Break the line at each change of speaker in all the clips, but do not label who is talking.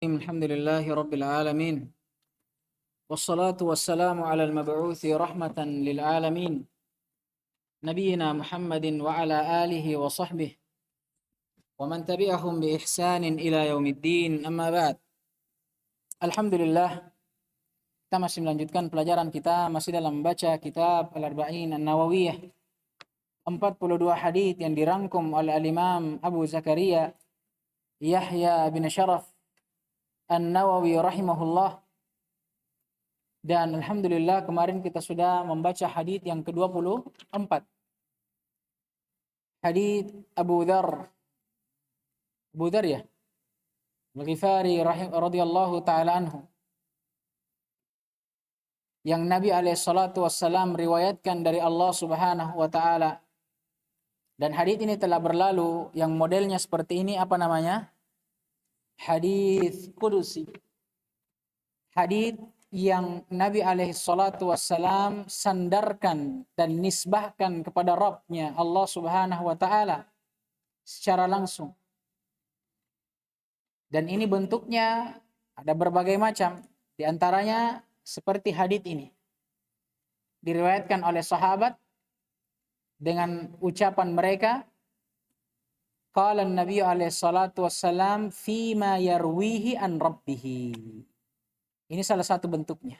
الحمد لله رب العالمين والصلاة والسلام على المبعوث رحمة للعالمين نبينا محمد وعلى آله وصحبه ومن تبعهم بإحسان إلى يوم الدين أما بعد. Alhamdulillah, kita masih melanjutkan pelajaran kita masih dalam membaca kitab Al-Arba'in An-Nawawiyah, 42 hadis yang dirangkum oleh Al-Imam Abu Zakaria Yahya bin Sharaf An-Nawawi rahimahullah. Dan alhamdulillah kemarin kita sudah membaca hadis yang ke-24. Hadis Abu Dzar ya, Al-Ghifari radhiyallahu taala anhu. Yang Nabi alaihi salatu wassalam riwayatkan dari Allah Subhanahu wa taala. Dan hadis ini telah berlalu, yang modelnya seperti ini apa namanya? Hadis Qudusi. Hadis yang Nabi alaihi salatu wassalam sandarkan dan nisbahkan kepada Rabb-Nya Allah Subhanahu wa taala secara langsung. Dan ini bentuknya ada berbagai macam, di antaranya seperti hadis ini. Diriwayatkan oleh sahabat dengan ucapan mereka, qala an-nabiy alaihi salatu wassalam fima yarwihi an rabbih. Ini salah satu bentuknya.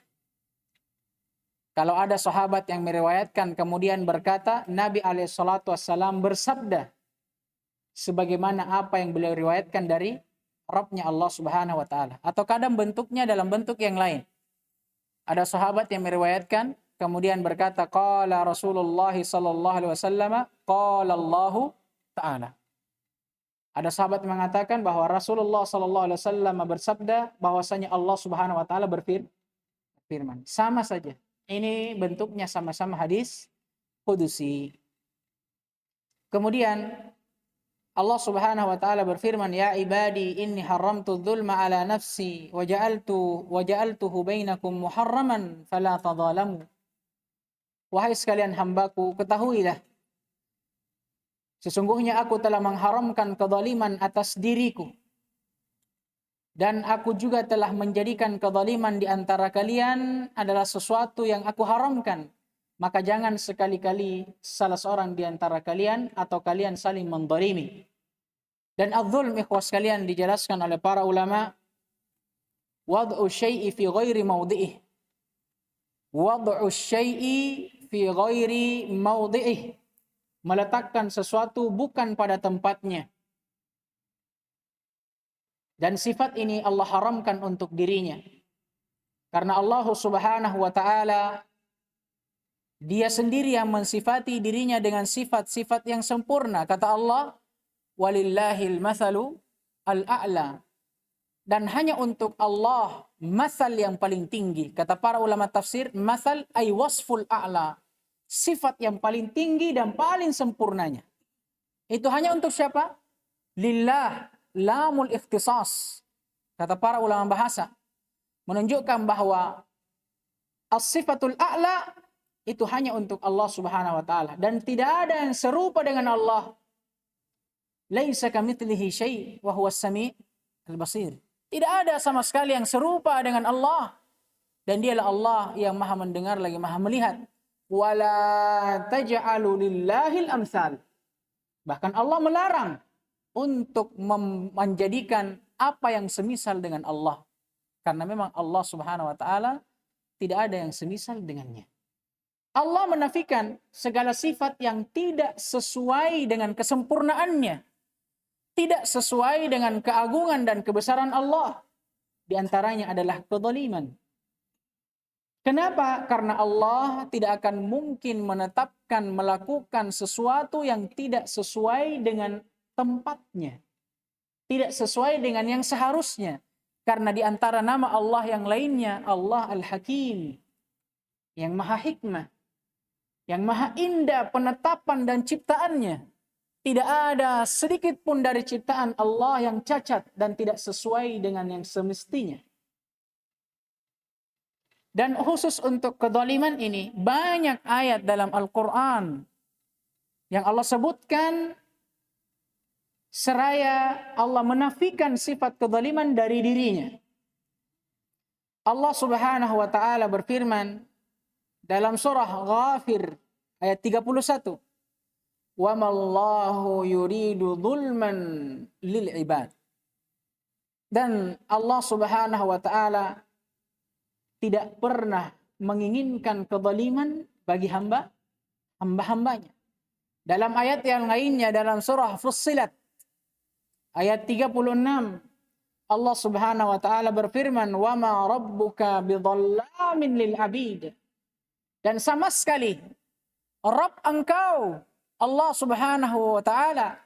Kalau ada sahabat yang meriwayatkan kemudian berkata, Nabi alaihi salatu wassalam bersabda sebagaimana apa yang beliau riwayatkan dari Rabb-Nya Allah Subhanahu wa taala. Atau kadang bentuknya dalam bentuk yang lain. Ada sahabat yang meriwayatkan kemudian berkata, qala Rasulullah sallallahu alaihi wasallam, qala Allah taala. Ada sahabat yang mengatakan bahwa Rasulullah sallallahu alaihi wasallam bersabda bahwasanya Allah Subhanahu wa taala berfirman. Sama saja. Ini bentuknya sama-sama hadis qudusi. Kemudian Allah Subhanahu wa taala berfirman, ya ibadi inni haramtu dzulma ala nafsi wa ja'altuhu bainakum muharraman fala tadzalamu. Wahai sekalian hambaku, ketahuilah sesungguhnya aku telah mengharamkan kezaliman atas diriku. Dan aku juga telah menjadikan kezaliman di antara kalian adalah sesuatu yang aku haramkan. Maka jangan sekali-kali salah seorang di antara kalian atau kalian saling menzalimi. Dan az-zulm, ikhwas sekalian, dijelaskan oleh para ulama, wad'u syai'i fi ghairi mawdi'ih. Wad'u syai'i fi ghairi mawdi'ih. Meletakkan sesuatu bukan pada tempatnya. Dan sifat ini Allah haramkan untuk dirinya. Karena Allah Subhanahu wa taala Dia sendiri yang mensifati dirinya dengan sifat-sifat yang sempurna. Kata Allah, walillahil mathalu al-a'la. Dan hanya untuk Allah masal yang paling tinggi. Kata para ulama tafsir, masal ay wasful a'la. Sifat yang paling tinggi dan paling sempurnanya. Itu hanya untuk siapa? Lillah, lamul ikhtisas. Kata para ulama bahasa. Menunjukkan bahwa as-sifatul a'la itu hanya untuk Allah Subhanahu wa taala. Dan tidak ada yang serupa dengan Allah. Laisa kamitslihi syai' wa huwas sami' al-basir. Tidak ada sama sekali yang serupa dengan Allah. Dan dialah Allah yang maha mendengar lagi maha melihat. Wala taj'alu lillahil amsal. Bahkan Allah melarang untuk menjadikan apa yang semisal dengan Allah. Karena memang Allah Subhanahu wa taala tidak ada yang semisal dengannya. Allah menafikan segala sifat yang tidak sesuai dengan kesempurnaannya. Tidak sesuai dengan keagungan dan kebesaran Allah. Di antaranya adalah kezaliman. Kenapa? Karena Allah tidak akan mungkin menetapkan melakukan sesuatu yang tidak sesuai dengan tempatnya. Tidak sesuai dengan yang seharusnya. Karena di antara nama Allah yang lainnya, Allah Al-Hakim. Yang maha hikmah. Yang maha indah penetapan dan ciptaannya. Tidak ada sedikit pun dari ciptaan Allah yang cacat dan tidak sesuai dengan yang semestinya. Dan khusus untuk kezaliman ini, banyak ayat dalam Al-Quran yang Allah sebutkan seraya Allah menafikan sifat kezaliman dari dirinya. Allah Subhanahu wa taala berfirman dalam surah Ghafir ayat 31, "Wa mallahu yuridu dzulman lil ibad." Dan Allah Subhanahu wa taala tidak pernah menginginkan kezaliman bagi hamba-hambanya. Dalam ayat yang lainnya dalam surah Fussilat ayat 36, Allah Subhanahu wa taala berfirman, "Wa ma rabbuka bidhallamin lil abid." Dan sama sekali Rabb engkau, Allah Subhanahu wa taala,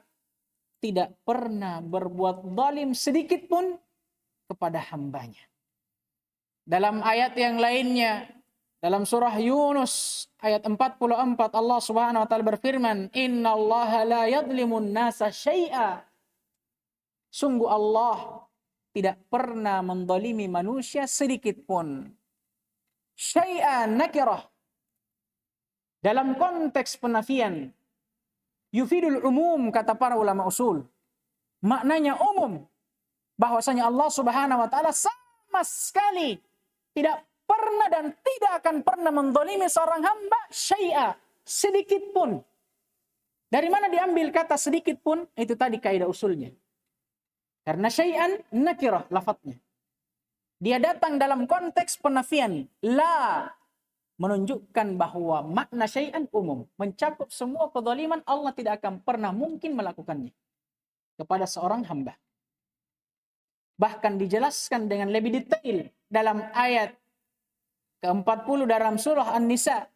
tidak pernah berbuat zalim sedikit pun kepada hambanya. Dalam ayat yang lainnya, dalam surah Yunus ayat 44, Allah Subhanahu wa taala berfirman, "Innallaha la yadhlimun nasa syai'a." Sungguh Allah tidak pernah mendolimi manusia sedikit pun. Syai'an nakirah. Dalam konteks penafian, yufidul umum, kata para ulama usul. Maknanya umum. Bahwasanya Allah Subhanahu wa taala sama sekali tidak pernah dan tidak akan pernah mendolimi seorang hamba syai'a, sedikit pun. Dari mana diambil kata sedikit pun? Itu tadi kaidah usulnya. Karena syai'an nakirah lafadznya. Dia datang dalam konteks penafian. La, menunjukkan bahwa makna syai'an umum. Mencakup semua kezaliman, Allah tidak akan pernah mungkin melakukannya kepada seorang hamba. Bahkan dijelaskan dengan lebih detail dalam ayat ke-40 dalam surah An-Nisa.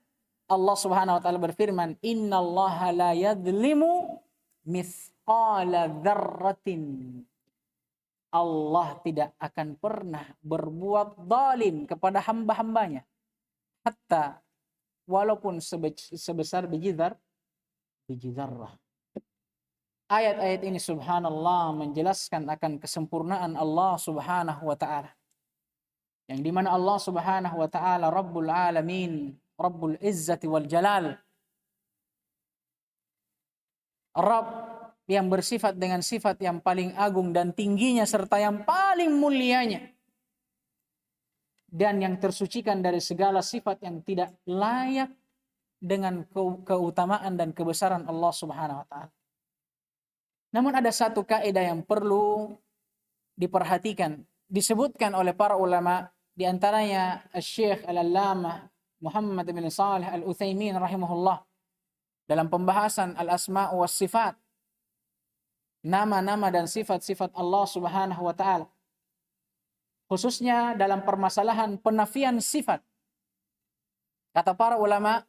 Allah Subhanahu wa taala berfirman, "Innallaha la yadhlimu mithqala dzarratin." Allah tidak akan pernah berbuat zalim kepada hamba-hambanya. Hatta walaupun sebesar biji zarrah. Ayat-ayat ini subhanallah menjelaskan akan kesempurnaan Allah Subhanahu wa taala. Yang dimana Allah Subhanahu wa taala Rabbul Alamin, Rabbul Izzati wal Jalal. Rabb yang bersifat dengan sifat yang paling agung dan tingginya serta yang paling mulianya. Dan yang tersucikan dari segala sifat yang tidak layak dengan keutamaan dan kebesaran Allah Subhanahu wa taala. Namun ada satu kaidah yang perlu diperhatikan, disebutkan oleh para ulama, di antaranya Syekh Al-Allamah Muhammad bin Shalih Al-Utsaimin rahimahullah dalam pembahasan al-asma' was sifat, nama-nama dan sifat-sifat Allah Subhanahu wa taala, khususnya dalam permasalahan penafian sifat. Kata para ulama,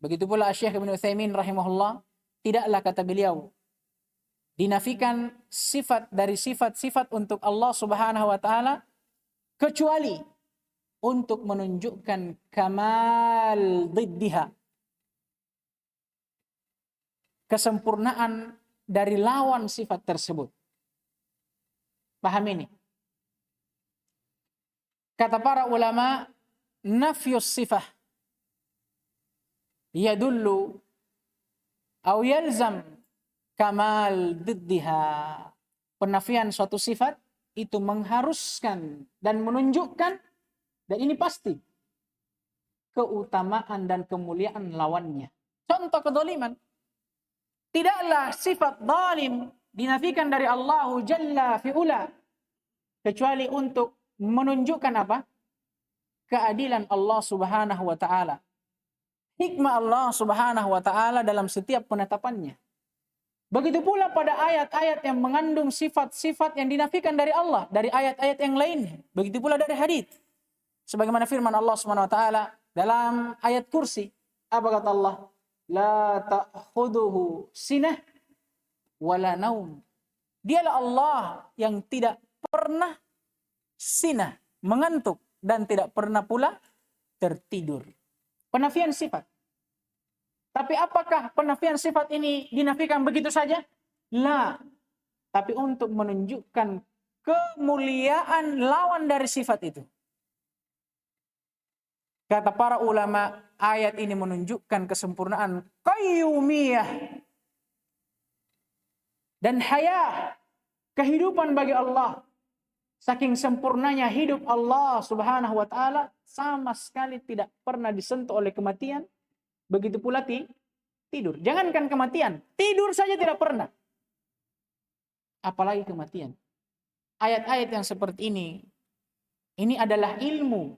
begitu pula Syekh Ibnu Utsaimin rahimahullah, tidaklah, kata beliau, dinafikan sifat dari sifat-sifat untuk Allah Subhanahu wa taala kecuali untuk menunjukkan kamal diddiha, kesempurnaan dari lawan sifat tersebut. Paham ini? Kata para ulama, nafyus sifah yadullu aw yalzam kamal diddiha. Penafian suatu sifat itu mengharuskan dan menunjukkan, dan ini pasti, keutamaan dan kemuliaan lawannya. Contoh kedzaliman. Tidaklah sifat zalim dinafikan dari Allah Jalla fi'ula kecuali untuk menunjukkan apa? Keadilan Allah Subhanahu wa taala. Hikmah Allah Subhanahu wa taala dalam setiap penetapannya. Begitu pula pada ayat-ayat yang mengandung sifat-sifat yang dinafikan dari Allah, dari ayat-ayat yang lainnya. Begitu pula dari hadits. Sebagaimana firman Allah Subhanahu wa taala dalam ayat kursi, apa kata Allah? La ta'khuduhu sinah wala naum. Dialah Allah yang tidak pernah sinah, mengantuk, dan tidak pernah pula tertidur. Penafian sifat. Tapi apakah penafian sifat ini dinafikan begitu saja? La. Tapi untuk menunjukkan kemuliaan lawan dari sifat itu. Kata para ulama, ayat ini menunjukkan kesempurnaan qayyumiyah. dan haya, kehidupan bagi Allah. Saking sempurnanya hidup Allah Subhanahu wa taala, sama sekali tidak pernah disentuh oleh kematian. Begitu pula tidur. Jangankan kematian, tidur saja tidak pernah. Apalagi kematian. Ayat-ayat yang seperti ini adalah ilmu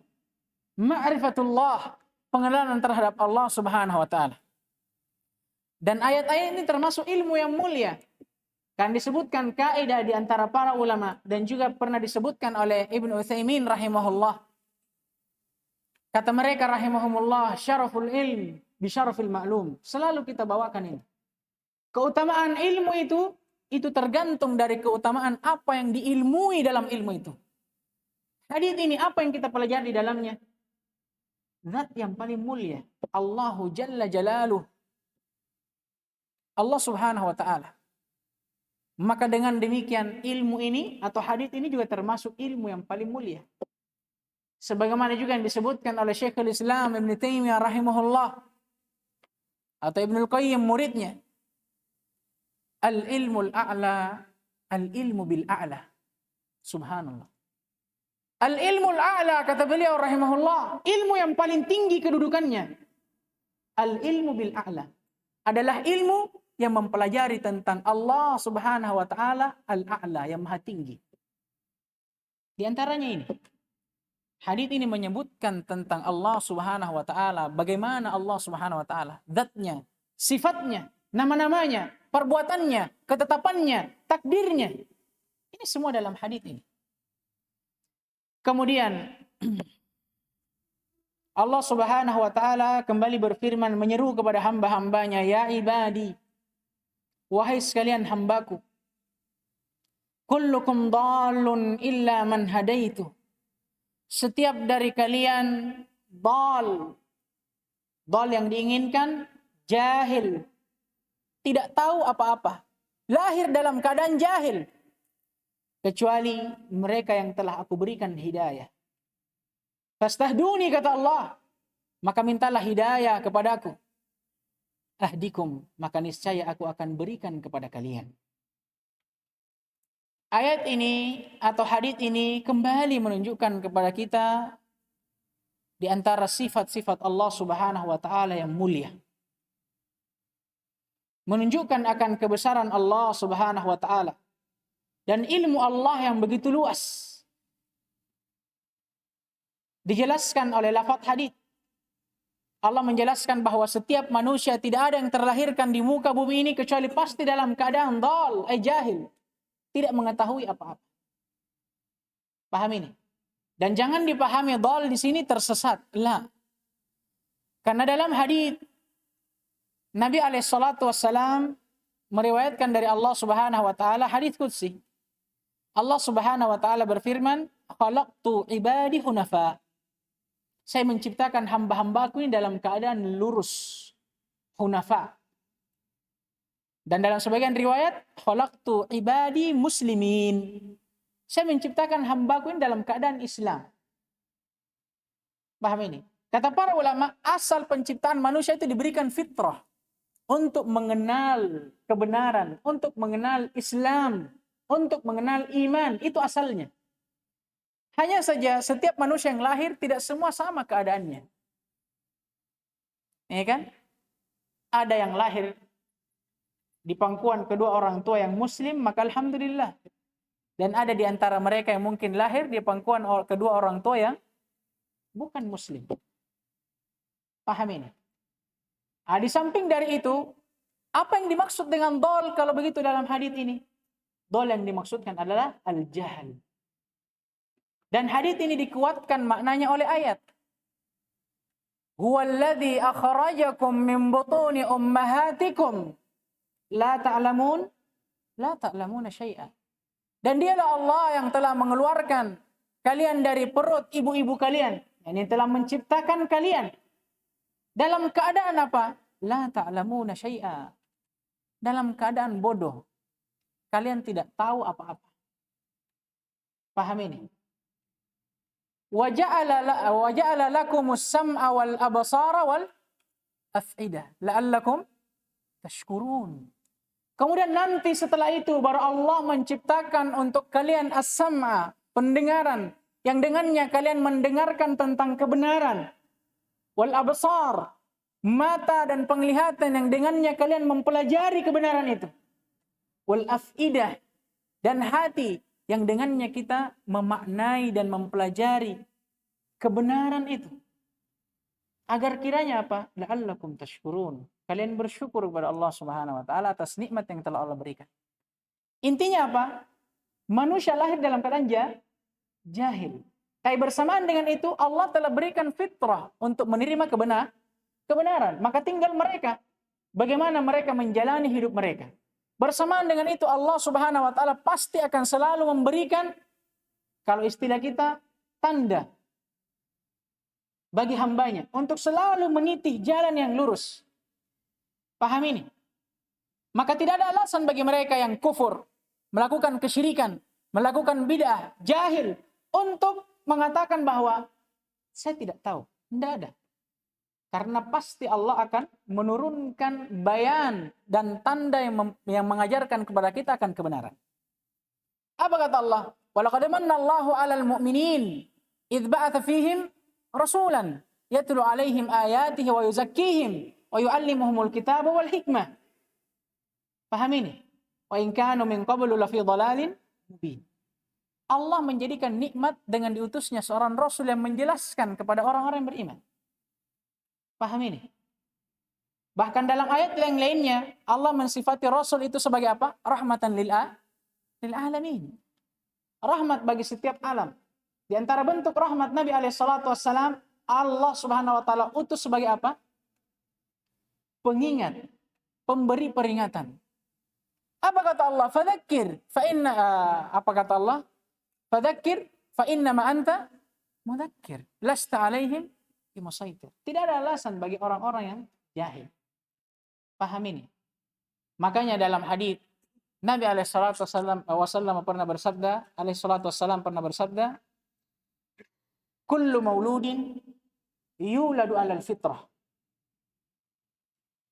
ma'rifatullah, pengenalan terhadap Allah Subhanahu wa taala. Dan ayat-ayat ini termasuk ilmu yang mulia. Kan disebutkan kaidah di antara para ulama dan juga pernah disebutkan oleh Ibnu Utsaimin rahimahullah. Kata mereka rahimahumullah, syaraful ilm bi syarafil ma'lum. Selalu kita bawakan ini. Keutamaan ilmu itu tergantung dari keutamaan apa yang diilmui dalam ilmu itu. Hadis ini apa yang kita pelajari di dalamnya? Zat yang paling mulia, Allahu Jalla Jalaluh. Allah Subhanahu wa taala. Maka dengan demikian ilmu ini atau hadis ini juga termasuk ilmu yang paling mulia. Sebagaimana juga yang disebutkan oleh Syekhul Islam Ibn Taimiyah rahimahullah atau Ibnul Qayyim muridnya. Al-ilmul a'la, al-ilmu bil a'la. Subhanallah. Al-ilmul a'la, kata beliau rahimahullah, ilmu yang paling tinggi kedudukannya. Al-ilmu bil a'la adalah ilmu yang mempelajari tentang Allah Subhanahu wa taala al-a'la, yang maha tinggi. Di antaranya ini. Hadis ini menyebutkan tentang Allah Subhanahu wa taala, bagaimana Allah Subhanahu wa taala, zatnya, sifatnya, nama-namanya, perbuatannya, ketetapannya, takdirnya. Ini semua dalam hadis ini. Kemudian Allah Subhanahu wa taala kembali berfirman menyeru kepada hamba-hambanya, ya ibadi, wahai sekalian hambaku, kullukum dhalun illa man hadaitu. Setiap dari kalian dal yang diinginkan, jahil, tidak tahu apa-apa, lahir dalam keadaan jahil, kecuali mereka yang telah aku berikan hidayah. Fastahduni, kata Allah, maka mintalah hidayah kepadaku. Ahdikum, maka niscaya aku akan berikan kepada kalian. Ayat ini atau hadits ini kembali menunjukkan kepada kita di antara sifat-sifat Allah Subhanahu wa taala yang mulia. Menunjukkan akan kebesaran Allah Subhanahu wa taala dan ilmu Allah yang begitu luas. Dijelaskan oleh lafaz hadits. Allah menjelaskan bahwa setiap manusia tidak ada yang terlahirkan di muka bumi ini kecuali pasti dalam keadaan dhal, jahil, tidak mengetahui apa-apa. Paham ini? Dan jangan dipahami dhal di sini tersesat. La. Karena dalam hadis Nabi alaihissalatu wassalam meriwayatkan dari Allah Subhanahu wa taala hadis qudsi. Allah Subhanahu wa taala berfirman, "Khalaqtu ibadi hunafa." Saya menciptakan hamba-hambaku ini dalam keadaan lurus, hunafa. Dan dalam sebagian riwayat, khalaqtu ibadi muslimin. Saya menciptakan hambaku ini dalam keadaan Islam. Paham ini? Kata para ulama, asal penciptaan manusia itu diberikan fitrah untuk mengenal kebenaran, untuk mengenal Islam, untuk mengenal iman. Itu asalnya. Hanya saja setiap manusia yang lahir tidak semua sama keadaannya. Ya kan? Ada yang lahir di pangkuan kedua orang tua yang muslim, maka alhamdulillah. Dan ada di antara mereka yang mungkin lahir di pangkuan kedua orang tua yang bukan muslim. Paham ini? Di samping dari itu, apa yang dimaksud dengan dhal kalau begitu dalam hadis ini? Dhal yang dimaksudkan adalah al-jahl. Dan hadis ini dikuatkan maknanya oleh ayat. Huwallazi akhrajakum min butuni ummahatikum la ta'lamuna syai'a. Dan dialah Allah yang telah mengeluarkan kalian dari perut ibu-ibu kalian, yang telah menciptakan kalian dalam keadaan apa? La ta'lamuna syai'a. Dalam keadaan bodoh. Kalian tidak tahu apa-apa. Paham ini? Wa ja'ala lakumus sam'a wal absara wal af'idah la'allakum tashkurun. Kemudian nanti setelah itu baru Allah menciptakan untuk kalian as-sam'a, pendengaran, yang dengannya kalian mendengarkan tentang kebenaran. Wal absar, mata dan penglihatan yang dengannya kalian mempelajari kebenaran itu. Wal afidah, dan hati yang dengannya kita memaknai dan mempelajari kebenaran itu. Agar kiranya apa? La'allakum tashkurun. Kalian bersyukur kepada Allah Subhanahu wa taala atas nikmat yang telah Allah berikan. Intinya apa? Manusia lahir dalam keadaan jahil. Tapi bersamaan dengan itu Allah telah berikan fitrah untuk menerima kebenaran. Maka tinggal mereka bagaimana mereka menjalani hidup mereka. Bersamaan dengan itu Allah Subhanahu wa taala pasti akan selalu memberikan, kalau istilah kita, tanda bagi hambanya untuk selalu meniti jalan yang lurus. Paham ini? Maka tidak ada alasan bagi mereka yang kufur, melakukan kesyirikan, melakukan bid'ah, jahil, untuk mengatakan bahwa saya tidak tahu. Tidak ada. Karena pasti Allah akan menurunkan bayan dan tanda yang mengajarkan kepada kita akan kebenaran. Apa kata Allah? Walaqad manna Allahu 'alal mu'minin idz ba'atsa fihim rasulan yatlu 'alaihim ayatihi wa yuzakkihim wa yu'allimuhumul kitaba wal hikmah. Paham ini? Wa in kanu min qablu lafi dhalalin mubin. Allah menjadikan nikmat dengan diutusnya seorang rasul yang menjelaskan kepada orang-orang yang beriman. Paham ini? Bahkan dalam ayat yang lainnya Allah mensifati rasul itu sebagai apa? Rahmatan lil alamin. Rahmat bagi setiap alam. Di antara bentuk rahmat Nabi SAW, Allah Subhanahu wa taala utus sebagai apa? Pengingat, pemberi peringatan. Apa kata Allah? Fadzakir fa inna apa kata Allah? Fadzakir fa inna ma anta mudzakir. Lasta alaihim bimusaitir. Tidak ada alasan bagi orang-orang yang jahil. Paham ini? Makanya dalam hadis Nabi SAW pernah bersabda, kullu mauludin yuladu alal fitrah.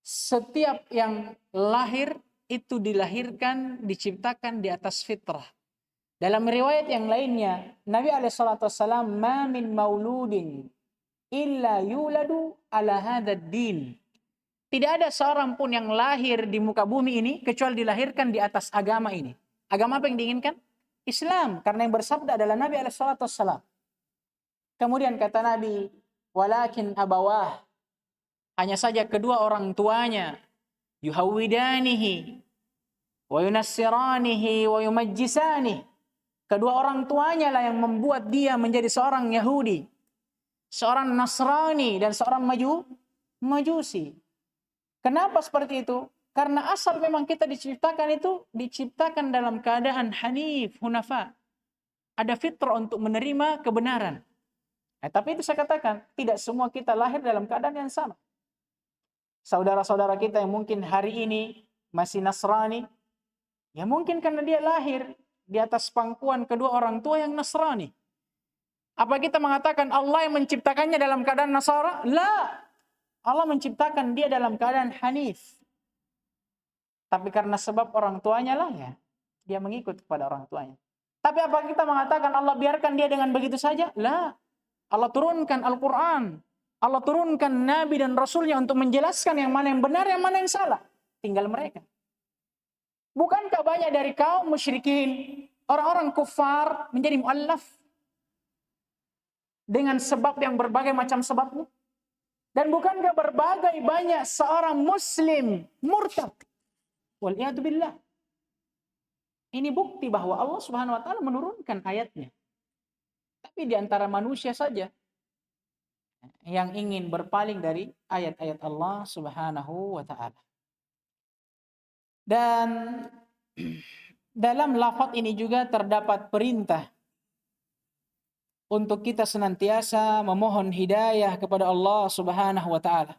Setiap yang lahir itu dilahirkan, diciptakan di atas fitrah. Dalam riwayat yang lainnya, Nabi SAW, ma min mauludin illa yuladu ala hadzal din. Tidak ada seorang pun yang lahir di muka bumi ini kecuali dilahirkan di atas agama ini. Agama apa yang diinginkan? Islam, karena yang bersabda adalah Nabi SAW. Kemudian kata Nabi, walakin abawah, hanya saja kedua orang tuanya, yuhawidanihi wa yunassiranihi wa yumajjisanihi. Kedua orang tuanya lah yang membuat dia menjadi seorang Yahudi, seorang Nasrani, dan seorang Majusi. Kenapa seperti itu? Karena asal memang kita diciptakan dalam keadaan hanif, hunafa. Ada fitrah untuk menerima kebenaran. Tapi itu saya katakan, tidak semua kita lahir dalam keadaan yang sama. Saudara-saudara kita yang mungkin hari ini masih Nasrani, ya mungkin karena dia lahir di atas pangkuan kedua orang tua yang Nasrani. Apa kita mengatakan Allah yang menciptakannya dalam keadaan Nasara? La. Allah menciptakan dia dalam keadaan hanif. Tapi karena sebab orang tuanya lah ya, dia mengikut kepada orang tuanya. Tapi apa kita mengatakan Allah biarkan dia dengan begitu saja? La. Allah turunkan Al-Quran. Allah turunkan Nabi dan Rasulnya untuk menjelaskan yang mana yang benar, yang mana yang salah. Tinggal mereka. Bukankah banyak dari kaum musyrikin, orang-orang kufar menjadi mu'allaf? Dengan sebab yang berbagai macam sebabnya. Dan bukankah berbagai banyak seorang muslim murtad? Wal'iyadu billah. Ini bukti bahwa Allah Subhanahu wa taala menurunkan ayatnya. Tapi di antara manusia saja yang ingin berpaling dari ayat-ayat Allah Subhanahu wa taala. Dan dalam lafaz ini juga terdapat perintah untuk kita senantiasa memohon hidayah kepada Allah Subhanahu wa taala.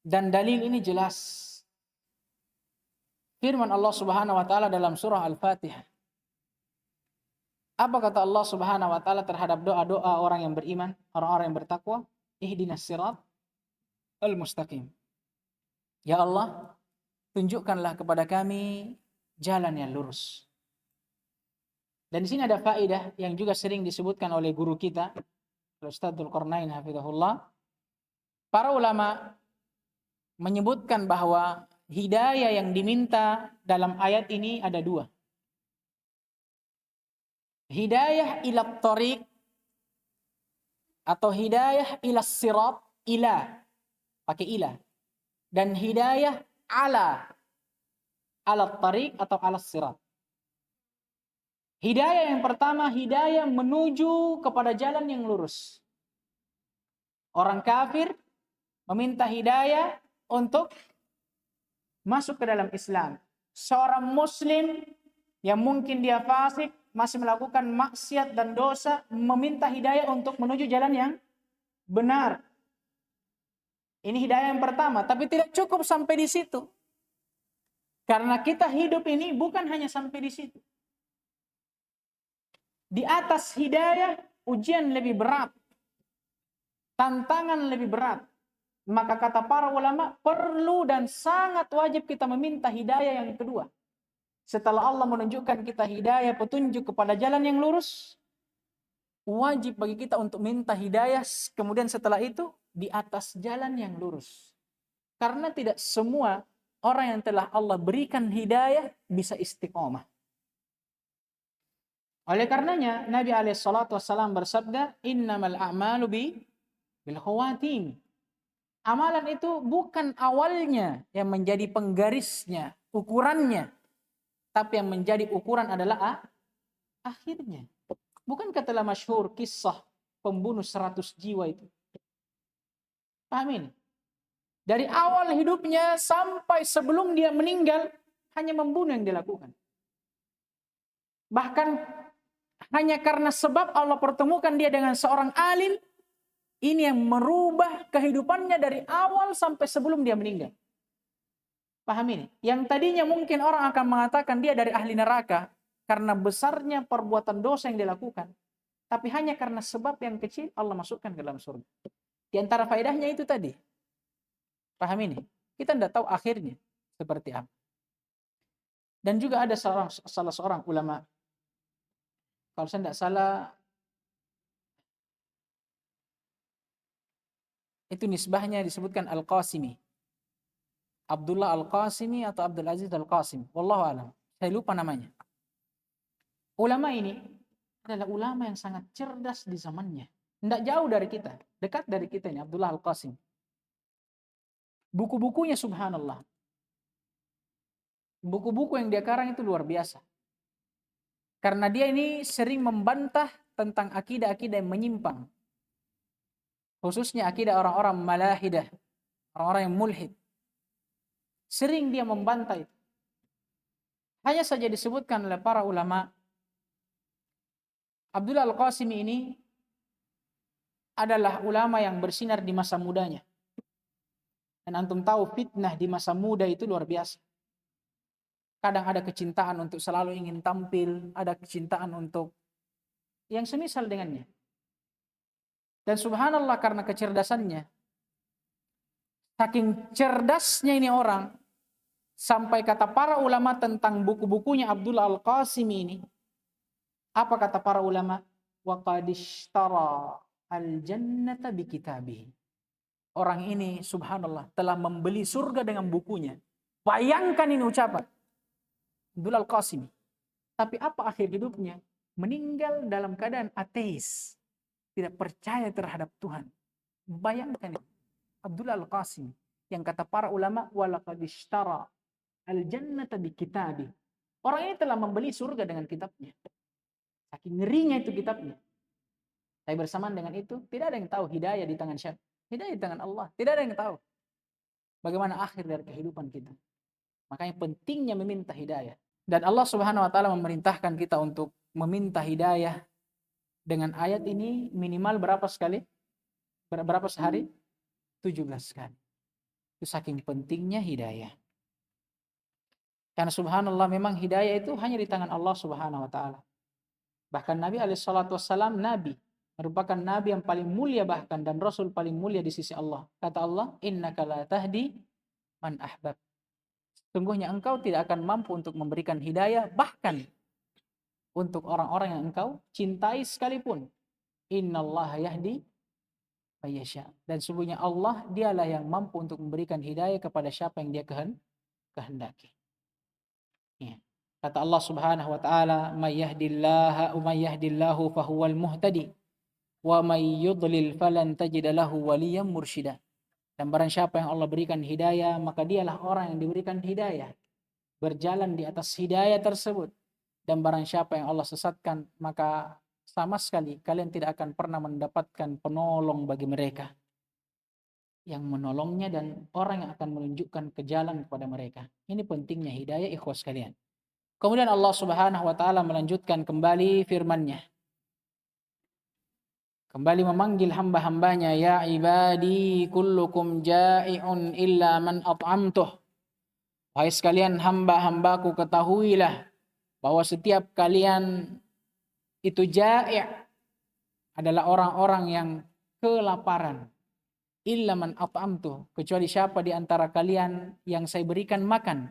Dan dalil ini jelas. Firman Allah Subhanahu wa taala dalam surah Al-Fatihah. Apa kata Allah Subhanahu wa taala terhadap doa-doa orang yang beriman, orang-orang yang bertakwa? Ihdinas sirat al-mustaqim. Ya Allah, tunjukkanlah kepada kami jalan yang lurus. Dan di sini ada faedah yang juga sering disebutkan oleh guru kita, Ustaz Dzulqarnain hafizahullah. Para ulama menyebutkan bahwa hidayah yang diminta dalam ayat ini ada dua. Hidayah ila tariq atau hidayah ila sirat, ila pakai ila, dan hidayah ala tariq atau ala sirat. Hidayah yang pertama, hidayah menuju kepada jalan yang lurus. Orang kafir meminta hidayah untuk masuk ke dalam Islam. Seorang muslim yang mungkin dia fasik, masih melakukan maksiat dan dosa, meminta hidayah untuk menuju jalan yang benar. Ini hidayah yang pertama, tapi tidak cukup sampai di situ. Karena kita hidup ini bukan hanya sampai di situ. Di atas hidayah, ujian lebih berat. Tantangan lebih berat. Maka kata para ulama, perlu dan sangat wajib kita meminta hidayah yang kedua. Setelah Allah menunjukkan kita hidayah, petunjuk kepada jalan yang lurus, wajib bagi kita untuk minta hidayah, kemudian setelah itu, di atas jalan yang lurus. Karena tidak semua orang yang telah Allah berikan hidayah bisa istiqomah. Oleh karenanya, Nabi SAW bersabda, innamal a'malu bil khawatim. Amalan itu bukan awalnya yang menjadi penggarisnya, ukurannya. Tapi yang menjadi ukuran adalah akhirnya. Bukankah telah masyhur kisah pembunuh 100 jiwa itu? Paham ini? Dari awal hidupnya sampai sebelum dia meninggal, hanya membunuh yang dilakukan. Bahkan hanya karena sebab Allah pertemukan dia dengan seorang alim, ini yang merubah kehidupannya dari awal sampai sebelum dia meninggal. Paham ini? Yang tadinya mungkin orang akan mengatakan dia dari ahli neraka karena besarnya perbuatan dosa yang dilakukan. Tapi hanya karena sebab yang kecil Allah masukkan ke dalam surga. Di antara faedahnya itu tadi. Paham ini? Kita tidak tahu akhirnya seperti apa. Dan juga ada salah seorang ulama, kalau saya tidak salah, itu nisbahnya disebutkan Al-Qasimi. Abdullah Al-Qasimi atau Abdul Aziz Al-Qasim. Wallahu a'lam. Saya lupa namanya. Ulama ini adalah ulama yang sangat cerdas di zamannya. Tidak jauh dari kita. Dekat dari kita ini, Abdullah Al-Qasim. Buku-bukunya subhanallah. Buku-buku yang dia karang itu luar biasa. Karena dia ini sering membantah tentang akidah-akidah yang menyimpang. Khususnya akidah orang-orang malahidah. Orang-orang yang mulhid. Sering dia membantah itu. Hanya saja disebutkan oleh para ulama, Abdullah Al-Qasimi ini adalah ulama yang bersinar di masa mudanya. Dan antum tahu fitnah di masa muda itu luar biasa. Kadang ada kecintaan untuk selalu ingin tampil, ada kecintaan untuk yang semisal dengannya. Dan subhanallah karena kecerdasannya, saking cerdasnya ini orang, sampai kata para ulama tentang buku-bukunya Abdullah Al-Qasimi ini, apa kata para ulama? Wa qad ishtara al-jannata bi kitabihi. Orang ini subhanallah telah membeli surga dengan bukunya. Bayangkan ini ucapan Abdullah Al-Qasimi. Tapi apa akhir hidupnya? Meninggal dalam keadaan ateis. Tidak percaya terhadap Tuhan. Bayangkan Abdullah Al-Qasimi yang kata para ulama walaqad ishtara al-jannata bi kitabihi. Orang ini telah membeli surga dengan kitabnya. Saking ngerinya itu kitabnya. Tapi bersamaan dengan itu, tidak ada yang tahu hidayah di tangan siapa. Hidayah di tangan Allah. Tidak ada yang tahu bagaimana akhir dari kehidupan kita. Makanya pentingnya meminta hidayah. Dan Allah Subhanahu wa taala memerintahkan kita untuk meminta hidayah dengan ayat ini minimal berapa sekali? Berapa sehari? 17 kali. Itu saking pentingnya hidayah. Karena subhanallah memang hidayah itu hanya di tangan Allah Subhanahu wa taala. Bahkan Nabi alaihissalam Nabi merupakan Nabi yang paling mulia bahkan dan Rasul paling mulia di sisi Allah. Kata Allah, innaka la tahdi man ahbab. sungguhnya engkau tidak akan mampu untuk memberikan hidayah bahkan untuk orang-orang yang engkau cintai sekalipun. Innallaha yahdi may yasha. Dan sungguhnya Allah dialah yang mampu untuk memberikan hidayah kepada siapa yang dia kehendaki. Ya. Kata Allah Subhanahu wa taala, "May yahdillahu fahuwal muhtadi wa may yudlil falan tajida lahu waliyan mursyida." Dan barang siapa yang Allah berikan hidayah, maka dialah orang yang diberikan hidayah, berjalan di atas hidayah tersebut. Dan barang siapa yang Allah sesatkan, maka sama sekali kalian tidak akan pernah mendapatkan penolong bagi mereka yang menolongnya dan orang yang akan menunjukkan ke jalan kepada mereka. Ini pentingnya hidayah, ikhwas sekalian. Kemudian Allah Subhanahu wa taala melanjutkan kembali firman-Nya. Kembali memanggil hamba-hambanya, ya ibadi kullukum ja'i'un illa man at'amtuh. Wahai sekalian hamba-hambaku, ketahuilah bahwa setiap kalian itu ja'i' adalah orang-orang yang kelaparan. Illa man at'amtuh, kecuali siapa di antara kalian yang saya berikan makan.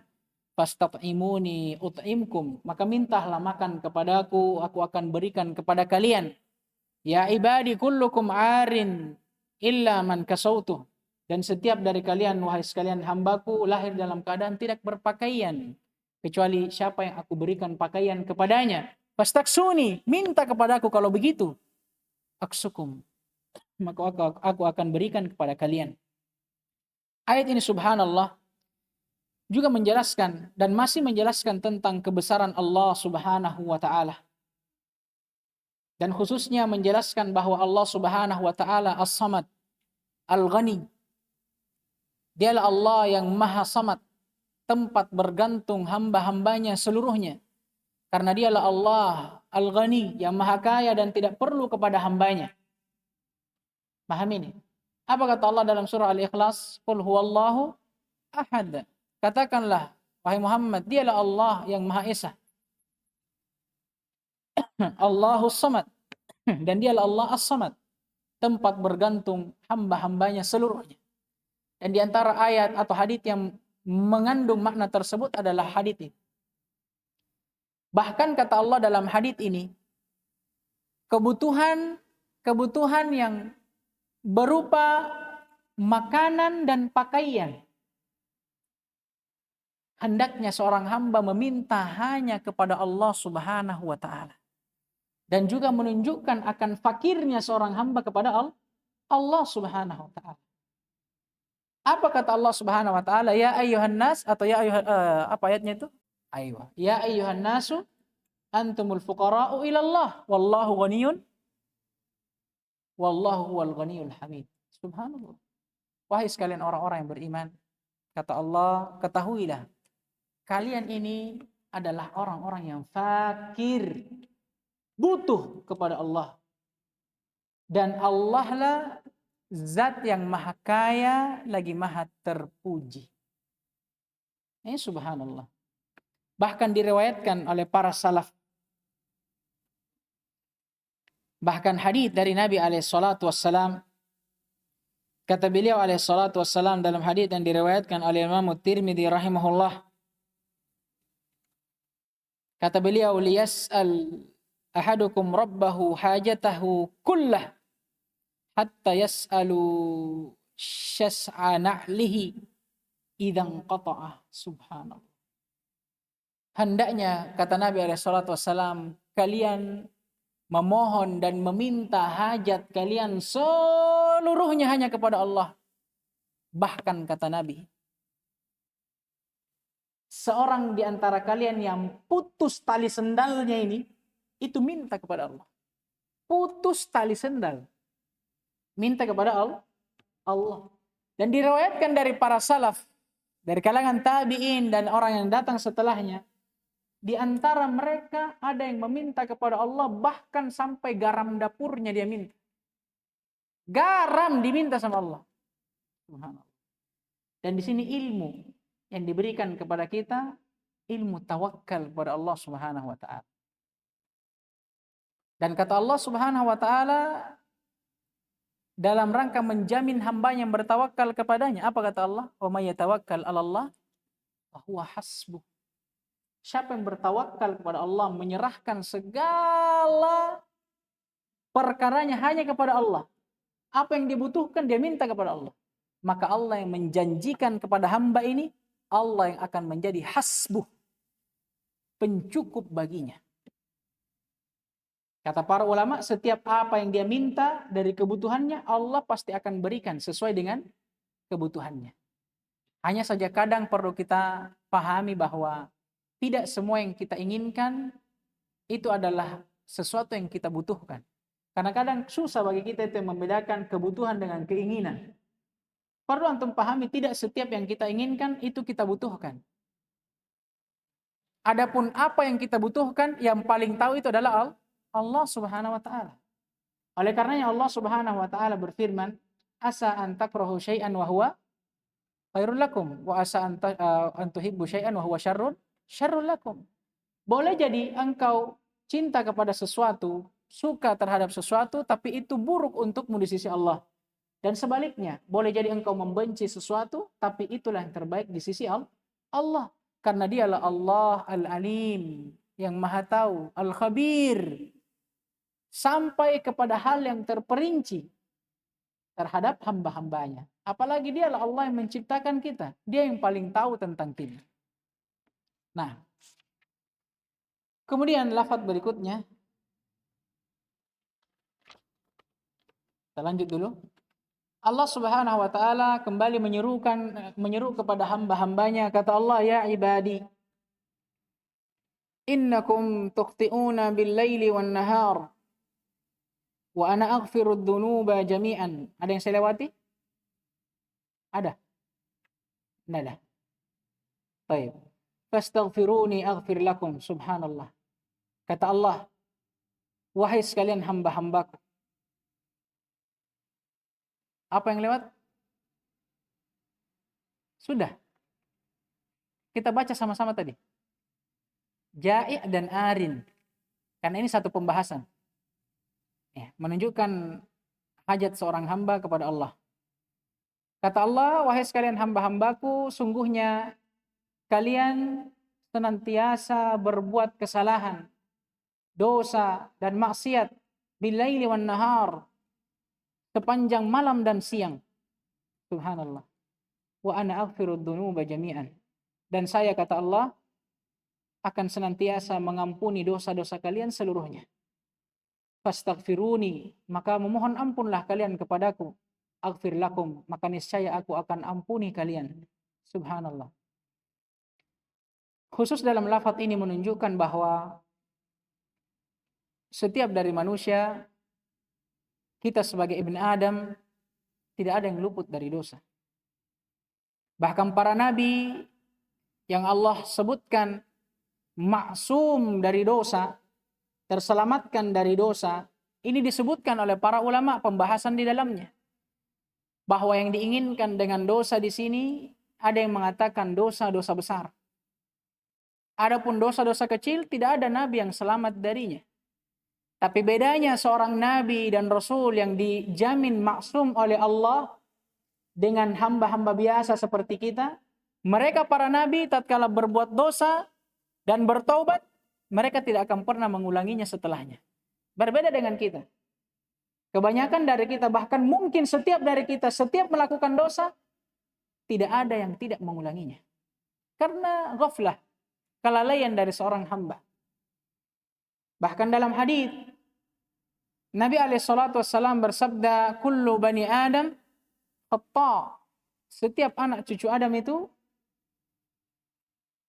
Fastat'imuni ut'imkum, maka mintahlah makan kepadaku, aku akan berikan kepada kalian. Ya ibadi kullukum arin illa man kasautuh. Dan setiap dari kalian, wahai sekalian hambaku, lahir dalam keadaan tidak berpakaian, kecuali siapa yang aku berikan pakaian kepadanya. Fastaksuni, minta kepadaku, kalau begitu aksukum, maka aku akan berikan kepada kalian. Ayat ini subhanallah juga menjelaskan dan masih menjelaskan tentang kebesaran Allah Subhanahu wa taala. Dan khususnya menjelaskan bahwa Allah Subhanahu wa taala As-Samad, Al-Ghani. Dialah Allah yang Maha Samad, tempat bergantung hamba-hambanya seluruhnya. Karena dialah Allah Al-Ghani yang Maha Kaya dan tidak perlu kepada hambanya. Paham ini? Apa kata Allah dalam surah Al-Ikhlas? Qul huwallahu ahad. Katakanlah, wahai Muhammad, dialah Allah yang Maha Esa. Allahus Samad. Dan dialah Allah As-Samad, tempat bergantung hamba-hambanya seluruhnya. Dan di antara ayat atau hadits yang mengandung makna tersebut adalah hadits ini. Bahkan kata Allah dalam hadits ini, kebutuhan yang berupa makanan dan pakaian, hendaknya seorang hamba meminta hanya kepada Allah Subhanahu wa taala. Dan juga menunjukkan akan fakirnya seorang hamba kepada Allah Subhanahu wa taala. Apa kata Allah Subhanahu wa taala? Ya ayyuhan nas, atau ya ayyuhan apa ayatnya itu? Aywa. Ya ayyuhan nasu antumul fuqara'u ila Allah wallahu ghaniyun wallahu huwal ghaniyul hamid. Subhanallah. Wahai sekalian orang-orang yang beriman, kata Allah, ketahuilah kalian ini adalah orang-orang yang fakir, butuh kepada Allah. Dan Allah lah zat yang maha kaya lagi maha terpuji. Ini subhanallah. Bahkan diriwayatkan oleh para salaf. Bahkan hadits dari Nabi SAW. Kata beliau SAW dalam hadits yang diriwayatkan oleh Imam Tirmidzi rahimahullah. Kata beliau, liyas'al ahadukum rabbahu hajatahu kullah hatta yas'alu syas'a na'lihi idzan qata'ah. Subhanallah. Hendaknya, kata Nabi SAW, kalian memohon dan meminta hajat kalian seluruhnya hanya kepada Allah. Bahkan kata Nabi, seorang di antara kalian yang putus tali sendalnya ini, itu minta kepada Allah. Putus tali sendal, minta kepada Allah. Dan diriwayatkan dari para salaf, dari kalangan tabi'in dan orang yang datang setelahnya, di antara mereka ada yang meminta kepada Allah bahkan sampai garam dapurnya dia minta. Garam diminta sama Allah. Subhanallah. Dan di sini ilmu yang diberikan kepada kita, ilmu tawakal kepada Allah Subhanahu wa taala. Dan kata Allah Subhanahu wa taala dalam rangka menjamin hamba yang bertawakal kepadanya, apa kata Allah? Wa may yatawakkal 'ala Allah fahuwa hasbuh. Siapa yang bertawakal kepada Allah, menyerahkan segala perkaranya hanya kepada Allah. Apa yang dibutuhkan dia minta kepada Allah. Maka Allah yang menjanjikan kepada hamba ini, Allah yang akan menjadi hasbuh, pencukup baginya. Kata para ulama, setiap apa yang dia minta dari kebutuhannya, Allah pasti akan berikan sesuai dengan kebutuhannya. Hanya saja kadang perlu kita pahami bahwa tidak semua yang kita inginkan itu adalah sesuatu yang kita butuhkan. Karena kadang susah bagi kita itu membedakan kebutuhan dengan keinginan. Perlu antum pahami, tidak setiap yang kita inginkan itu kita butuhkan. Adapun apa yang kita butuhkan, yang paling tahu itu adalah Allah Subhanahu wa taala. Oleh karenanya Allah Subhanahu wa taala berfirman, "Asa an takrahu syai'an wa huwa khairul lakum wa asa an tuhibbu syai'an wa huwa syarrul lakum." Boleh jadi engkau cinta kepada sesuatu, suka terhadap sesuatu, tapi itu buruk untukmu di sisi Allah. Dan sebaliknya, boleh jadi engkau membenci sesuatu, tapi itulah yang terbaik di sisi Allah. Karena dialah Allah Al-Alim, yang maha tahu, Al-Khabir, sampai kepada hal yang terperinci terhadap hamba-hambanya. Apalagi dialah Allah yang menciptakan kita. Dia yang paling tahu tentang kita. Nah, kemudian lafaz berikutnya. Kita lanjut dulu. Allah Subhanahu wa taala kembali menyeru kepada hamba-hambanya, kata Allah, ya ibadi innakum tukhti'una bil-laili wan-nahar wa ana aghfirud dzunuba jami'an. Ada yang saya lewati? Ada? Tidak ada. Baik. Fastaghfiruni aghfir lakum. Subhanallah. Kata Allah, wahai sekalian hamba-hambaku. Apa yang lewat? Sudah. Kita baca sama-sama tadi. Ja'i' dan arin. Karena ini satu pembahasan. Ya, menunjukkan hajat seorang hamba kepada Allah. Kata Allah, wahai sekalian hamba-hambaku, sungguhnya kalian senantiasa berbuat kesalahan, dosa dan maksiat bil-laili wan nahar, sepanjang malam dan siang. Subhanallah. Wa ana aghfirud dzunuba jami'an. Dan saya, kata Allah, akan senantiasa mengampuni dosa-dosa kalian seluruhnya. Fastaghfiruni, maka memohon ampunlah kalian kepadaku. Aghfir lakum, maka niscaya aku akan ampuni kalian. Subhanallah. Khusus dalam lafaz ini menunjukkan bahwa setiap dari manusia, kita sebagai ibn Adam, tidak ada yang luput dari dosa. Bahkan para nabi yang Allah sebutkan maksum dari dosa, terselamatkan dari dosa, ini disebutkan oleh para ulama pembahasan di dalamnya. Bahwa yang diinginkan dengan dosa di sini, ada yang mengatakan dosa-dosa besar. Adapun dosa-dosa kecil, tidak ada nabi yang selamat darinya. Tapi bedanya seorang nabi dan rasul yang dijamin maksum oleh Allah dengan hamba-hamba biasa seperti kita, mereka para nabi tatkala berbuat dosa dan bertaubat, mereka tidak akan pernah mengulanginya setelahnya. Berbeda dengan kita. Kebanyakan dari kita, bahkan mungkin setiap dari kita, setiap melakukan dosa, tidak ada yang tidak mengulanginya. Karena ghaflah, kelalaian dari seorang hamba. Bahkan dalam hadis Nabi SAW bersabda, kullu bani Adam khata'. Setiap anak cucu Adam itu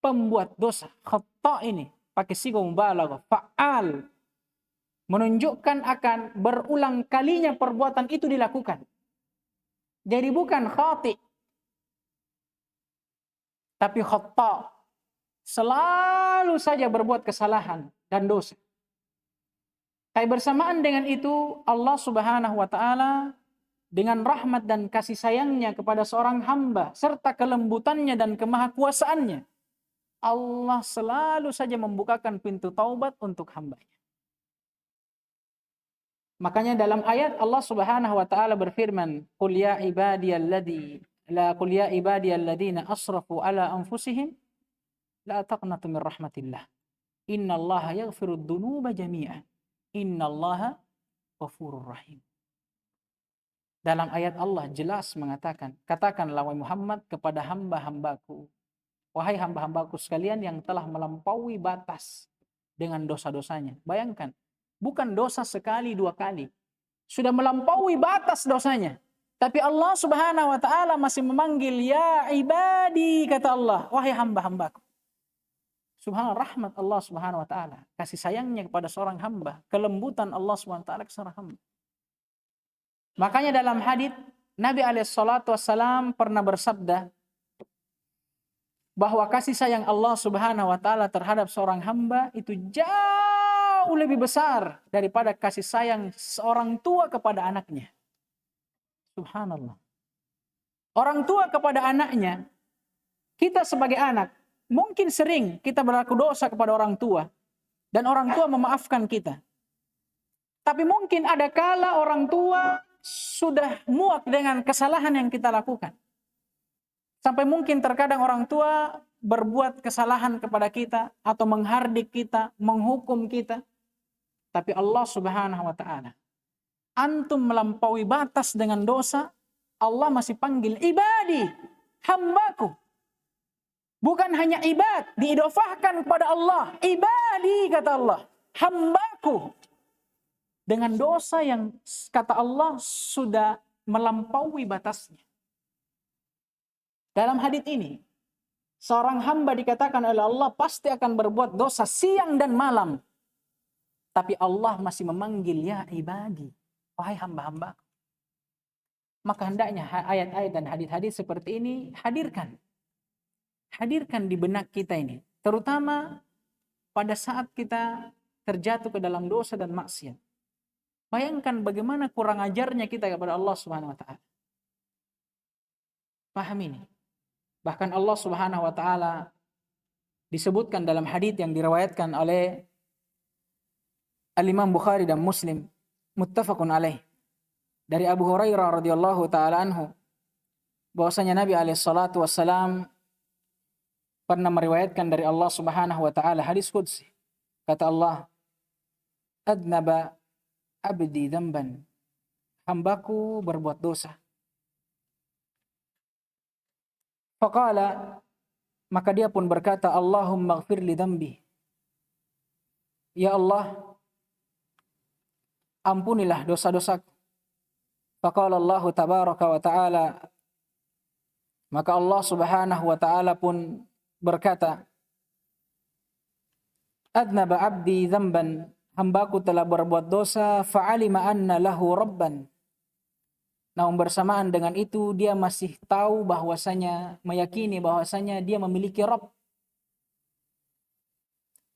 pembuat dosa. Khata' ini pakai siga mubalaghah, fa'al, menunjukkan akan berulang kalinya perbuatan itu dilakukan. Jadi bukan khati', tapi khata'. Selalu saja berbuat kesalahan dan dosa. Tapi bersamaan dengan itu, Allah Subhanahu wa taala dengan rahmat dan kasih sayangnya kepada seorang hamba serta kelembutannya dan kemahakuasaannya, Allah selalu saja membukakan pintu taubat untuk hambanya. Makanya dalam ayat Allah Subhanahu wa taala berfirman, "Qul ya ibadiyalladzina asrafu ala anfusihim La taqnatu min rahmatillah. Innallaha yaghfiru dzunuba jami'an. Innallaha ghafurur rahim. Dalam ayat Allah jelas mengatakan, katakanlah wahai Muhammad kepada hamba-hambaku, wahai hamba-hambaku sekalian yang telah melampaui batas dengan dosa-dosanya. Bayangkan, bukan dosa sekali dua kali, sudah melampaui batas dosanya. Tapi Allah Subhanahu wa taala masih memanggil, ya ibadi, kata Allah, wahai hamba-hambaku. Subhanallah, rahmat Allah Subhanahu wa taala, kasih sayangnya kepada seorang hamba, kelembutan Allah Subhanahu wa taala ke seorang hamba. Makanya dalam hadits Nabi SAW pernah bersabda bahwa kasih sayang Allah Subhanahu wa taala terhadap seorang hamba itu jauh lebih besar daripada kasih sayang seorang tua kepada anaknya. Subhanallah. Orang tua kepada anaknya, kita sebagai anak mungkin sering kita berlaku dosa kepada orang tua dan orang tua memaafkan kita. Tapi mungkin ada kala orang tua sudah muak dengan kesalahan yang kita lakukan. Sampai mungkin terkadang orang tua berbuat kesalahan kepada kita atau menghardik kita, menghukum kita. Tapi Allah Subhanahu wa taala, antum melampaui batas dengan dosa, Allah masih panggil ibadi, hambaku. Bukan hanya ibad, diidofahkan kepada Allah. Ibadi, kata Allah, hambaku. Dengan dosa yang kata Allah sudah melampaui batasnya. Dalam hadits ini, seorang hamba dikatakan oleh Allah pasti akan berbuat dosa siang dan malam. Tapi Allah masih memanggil, ya ibadi, wahai hamba-hamba. Maka hendaknya ayat-ayat dan hadis-hadis seperti ini hadirkan. Hadirkan di benak kita ini. Terutama pada saat kita terjatuh ke dalam dosa dan maksiat. Bayangkan bagaimana kurang ajarnya kita kepada Allah Subhanahu wa taala. Paham ini. Bahkan Allah Subhanahu wa taala disebutkan dalam hadits yang diriwayatkan oleh Al-Imam Bukhari dan Muslim, muttafaqun alaih, dari Abu Hurairah radhiyallahu taala anhu, bahwasanya Nabi alaihi salatu wassalam pernah meriwayatkan dari Allah Subhanahu wa taala hadis qudsi. Kata Allah, adnaba abdi dzamban, hambaku berbuat dosa. Faqala, maka dia pun berkata, Allahumma ighfir li dzambi. Ya Allah, ampunilah dosa-dosaku. Faqala Allah tabaraka wa ta'ala, maka Allah Subhanahu wa ta'ala pun berkata, adnaba abdi dzamban, hambaku telah berbuat dosa, fa'alima anna lahu rabban. Namun bersamaan dengan itu dia masih tahu bahwasanya, meyakini bahwasanya dia memiliki Rabb.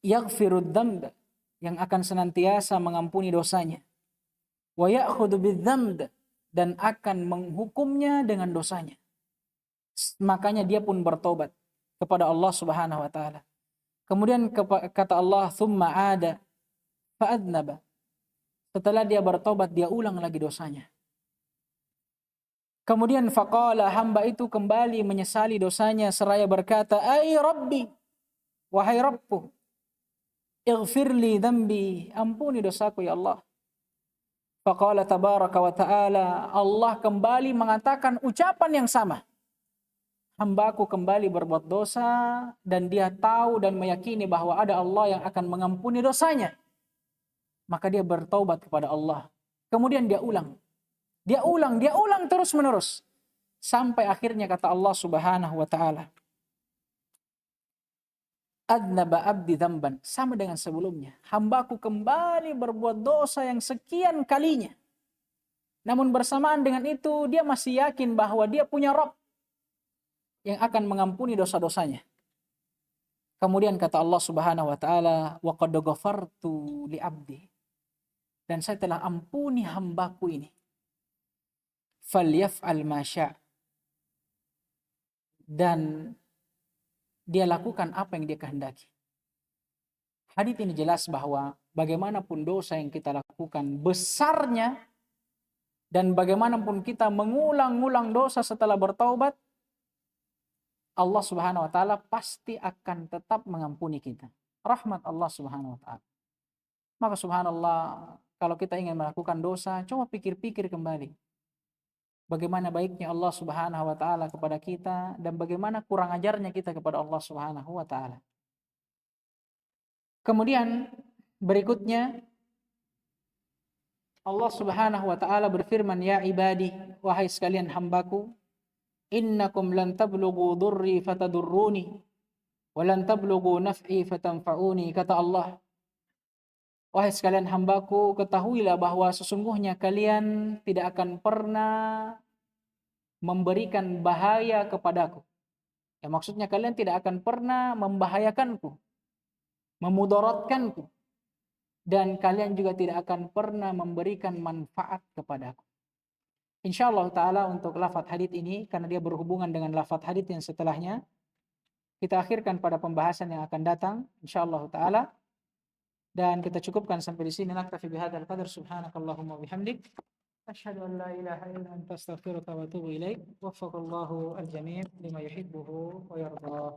Yaghfirud dzamb, yang akan senantiasa mengampuni dosanya. Wa ya'khudhu bidzamb, dan akan menghukumnya dengan dosanya. Makanya dia pun bertobat kepada Allah Subhanahu wa taala. Kemudian kata Allah, thumma ada fa'adnaba. Setelah dia bertobat, dia ulang lagi dosanya. Kemudian faqala, hamba itu kembali menyesali dosanya seraya berkata, ay Rabbi, wahai Rabbku, ighfirli dzambi, ampuni dosaku ya Allah. Faqala tabaraka wa ta'ala, Allah kembali mengatakan ucapan yang sama. Hambaku kembali berbuat dosa dan dia tahu dan meyakini bahwa ada Allah yang akan mengampuni dosanya. Maka dia bertaubat kepada Allah. Kemudian dia ulang terus menerus. Sampai akhirnya kata Allah Subhanahu wa ta'ala, adnaba abdi dzamban, sama dengan sebelumnya. Hambaku kembali berbuat dosa yang sekian kalinya. Namun bersamaan dengan itu dia masih yakin bahwa dia punya Rabb yang akan mengampuni dosa-dosanya. Kemudian kata Allah Subhanahu wa ta'ala, wa qad ghafartu li abdi, dan saya telah ampuni hambaku ini. Falyaf'al ma syaa, dan dia lakukan apa yang dia kehendaki. Hadits ini jelas bahwa bagaimanapun dosa yang kita lakukan besarnya, dan bagaimanapun kita mengulang-ulang dosa setelah bertaubat, Allah Subhanahu wa taala pasti akan tetap mengampuni kita. Rahmat Allah Subhanahu wa taala. Maka subhanallah, kalau kita ingin melakukan dosa, coba pikir-pikir kembali. Bagaimana baiknya Allah Subhanahu wa taala kepada kita dan bagaimana kurang ajarnya kita kepada Allah Subhanahu wa taala. Kemudian berikutnya Allah Subhanahu wa taala berfirman, "Ya ibadi, wahai sekalian hambaku, innakum lan tablughu dhurri fatadurruni wa lan tablughu naf'i fatanfa'uni." Kata Allah, wahai sekalian hambaku, ketahuilah bahwa sesungguhnya kalian tidak akan pernah memberikan bahaya kepadaku. Ya, maksudnya kalian tidak akan pernah membahayakanku, memudaratkanku, dan kalian juga tidak akan pernah memberikan manfaat kepadaku. Insyaallah ta'ala untuk lafadz hadits ini, karena dia berhubungan dengan lafadz hadits yang setelahnya, kita akhirkan pada pembahasan yang akan datang insyaallah ta'ala, dan kita cukupkan sampai di sini. Naktafi bihadzal qadar, subhanakallahumma bihamdik, asyhadu an la ilaha illa anta astaghfiruka wa atubu ilaik. Waffaqallahu al-jami' lima yuhibbuhu wa yardah.